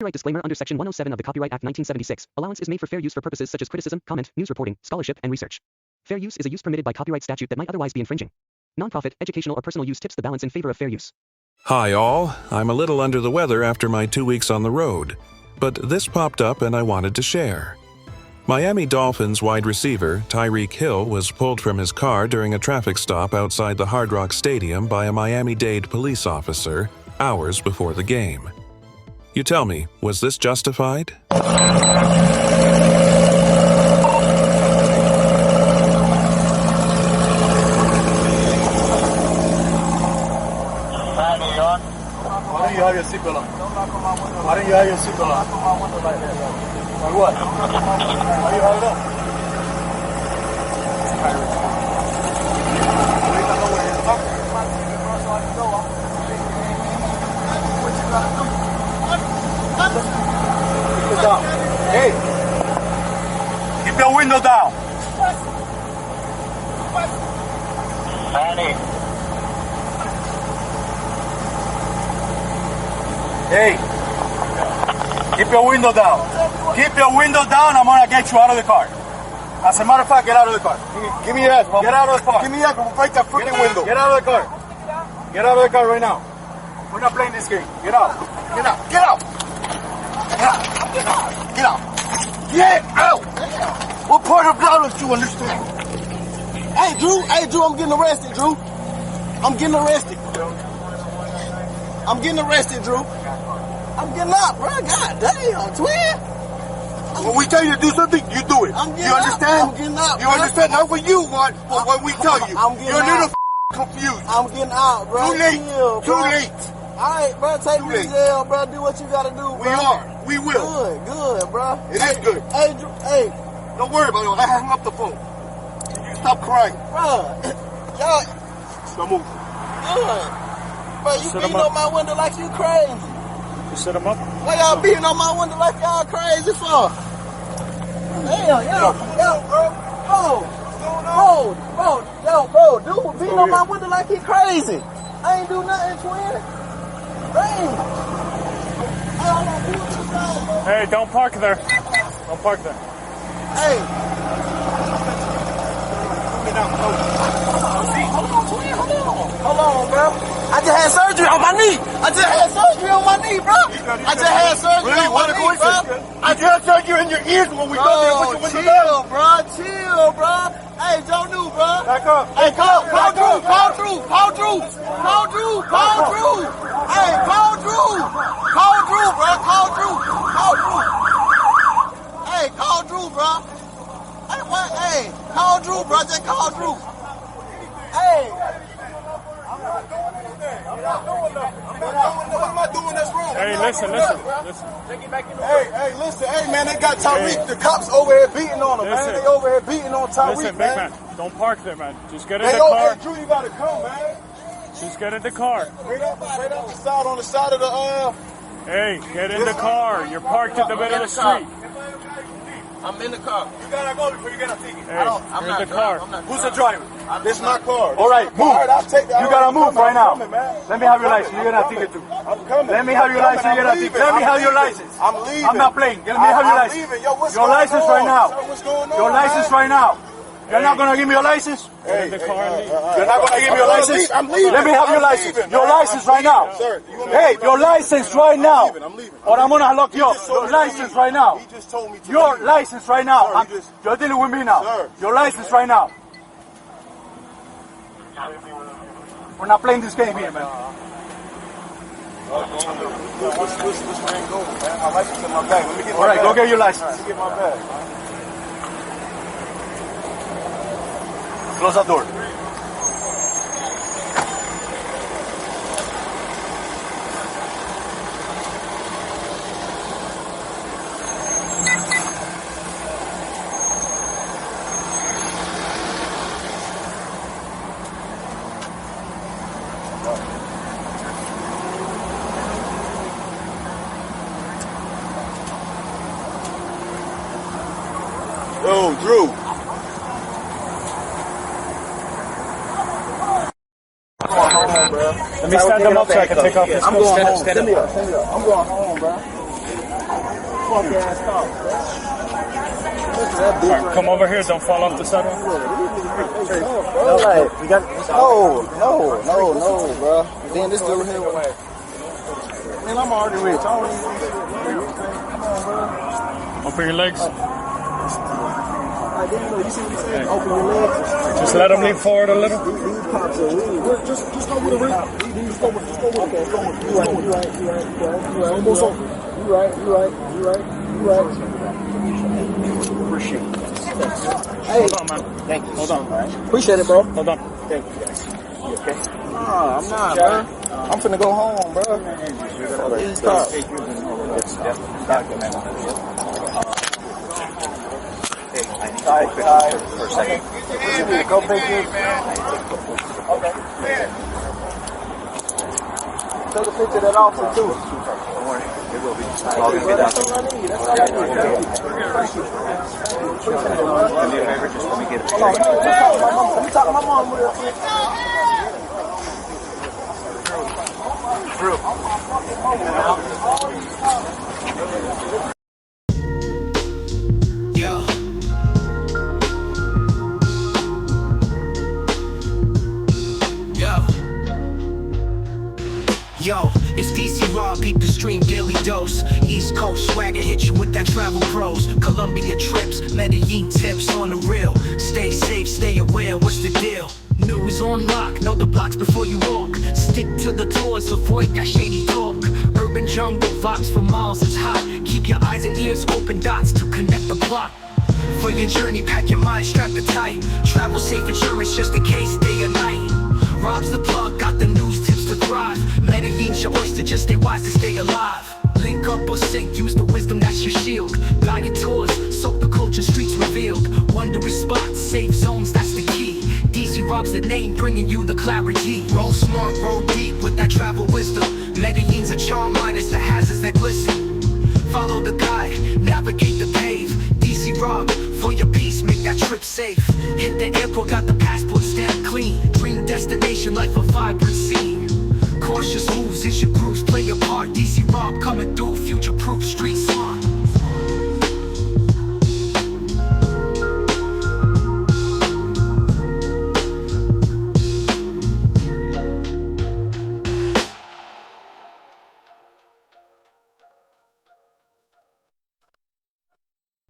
Copyright disclaimer under Section 107 of the Copyright Act 1976. Allowance is made for fair use for purposes such as criticism, comment, news reporting, scholarship, and research. Fair use is a use permitted by copyright statute that might otherwise be infringing. Nonprofit, educational, or personal use tips the balance in favor of fair use. Hi all, I'm a little under the weather after my 2 weeks on the road, but this popped up and I wanted to share. Miami Dolphins wide receiver Tyreek Hill was pulled from his car during a traffic stop outside the Hard Rock Stadium by a Miami-Dade police officer hours before the game. You tell me, was this justified? Why don't you have your seatbelt on? Why don't you have your seatbelt on? Why what? Why do you have it on? Keep it down. Hey! Keep your window down! Hey, keep your window down. Keep your window down. I'm gonna get you out of the car. As a matter of fact, get out of the car. Give me that. Get out of the car. Give me that. Break that freaking window. Get out of the car. Get out of the car right now. We're not playing this game. Get out. Get out. Get out. Get out. Get out. Get out. Get out. What part of dollars do you understand? Hey, Drew, I'm getting arrested, Drew. I'm getting arrested. I'm getting arrested, Drew. I'm getting out, bro. God damn, twin. When we tell you to do something, you do it. You understand? I'm getting out, You understand? Not what you want, but what we tell you. I'm getting You're a little out. confused. I'm getting out, bro. Too late. Chill, Too bro. late. All right, bro. Take me to jail, bro. Do what you gotta do, bro. We are. We will. Good, bro. It is good. Hey, Drew. Hey, Don't worry about it. I hung up the phone. You stop crying. bro. Y'all Don't move. good. Bro, you Sit 'em beating up. on my window like you crazy. You set him up? Why y'all beating on my window like y'all crazy for? Damn, yo, bro, dude beating on my window like he crazy. I ain't do nothing, twin. Damn. All I do is this time, bro. Hey, don't park there. Don't park there. Hey. Hold on, bro. I just had surgery on my knee. I just had surgery on my knee, bro. I just had surgery on my knee, bro. I just heard you in your ears when we got there. Put your window chill, down. bro. Chill, bro. Hey, don't do, bro. Back up. Hey, call Drew. Call Drew. Call Drew. Call Drew. Call Drew. Hey, call Drew. Call Drew, bro. Call Drew. Call Drew. Hey, call Drew, bro. Hey, what? Hey, call Drew, bro. Just call Drew. Hey. What am I doing that's wrong? Hey, listen. Hey, listen. Hey, man, they got Tyreek. The cops over here beating on him, man. Listen. They over here beating on Tyreek, Listen, big man. man. Don't park there, man. Just get in Hey, the yo, car. hey, Drew, you gotta come, man. Just get in the car. Right up the side, on the side of the, Hey, get in the car. You're parked in the middle of the street. I'm in the car. You gotta go before you get a ticket. Hey, you're in the car. Who's the driver? This is my car. All right, move. All right, I'll take that. You gotta move right now. I'm coming, man. Let me have your license. You're gonna ticket too. I'm coming. Let me have your license. You're gonna ticket. Let me have your license. I'm leaving. I'm not playing. Let me have your I'm license. leaving. Yo, what's Your going license on? right now. Sir, what's going on, Your license man? right now. You're not gonna give me your license? Get in the car and leave. You're not gonna give me your license? I'm leaving. Let me have your I'm license. leaving, Your man. license right now. Sir, you want me Hey, to- your license right now. I'm leaving. Or I'm gonna lock you up. just told Your me to license leave. right now. He just told me to Your leave. license right now. Sir, he just- You're dealing with me now. Sir. Your license right now. We're not playing this game here, man. What's man going, man? My license in my bag. Let me get my All right, bag. go get your license. Let me get my bag. Close that door. Yo, Drew. Let me stand them up so I can take off this. I'm going home. Send me up. I'm going home, bro. Alright, come over here. Don't fall off the sidewalk. No, bro. Then this dude here. Man, I'm already rich. Open your legs. You see what he's saying? Open your legs. Just let them lean forward a little. Just go with the ring. Just go with it. You right. Almost over. You right. Appreciate it. Hey. Hold on, man. Thank you. Hold on. Appreciate it, bro. Hold on. Thank you, guys. You okay? Nah, I'm not, man. I'm finna go home, bro. These cars. For a second. Go big. Okay. Take a picture of that officer too. Don't worry, it will be. That's all I need. That's all I need. Do me a favor, just let me get a picture. Let me talk to my mom real quick. Drew. Yo, it's DC Rob, beat the stream daily dose. East Coast swagger, hit you with that travel pros. Colombia trips, Medellin tips on the real. Stay safe, stay aware, what's the deal? News on lock, know the blocks before you walk. Stick to the doors, avoid that shady talk. Urban jungle vibes for miles, it's hot. Keep your eyes and ears open, dots to connect the plot. For your journey, pack your mind, strap it tight. Travel safe insurance just in case, day or night. Rob's the plug, got the news tips to thrive. Medellin's your oyster, just stay wise to stay alive. Link up or sink, use the wisdom that's your shield. Guided tours, soak the culture, streets revealed. Wondrous spots, safe zones, that's the key. DC Rob's the name, bringing you the clarity. Roll smart, roll deep with that travel wisdom. Medellin's a charm line, it's the hazards that glisten. Follow the guide, navigate the pave. DC Rob, for your peace, make that trip safe. Hit the airport, got the passport stamp clean. Dream destination, life a vibrant scene. Cautious moves is your grooves, play your part. DC Rob coming through, future-proof streets.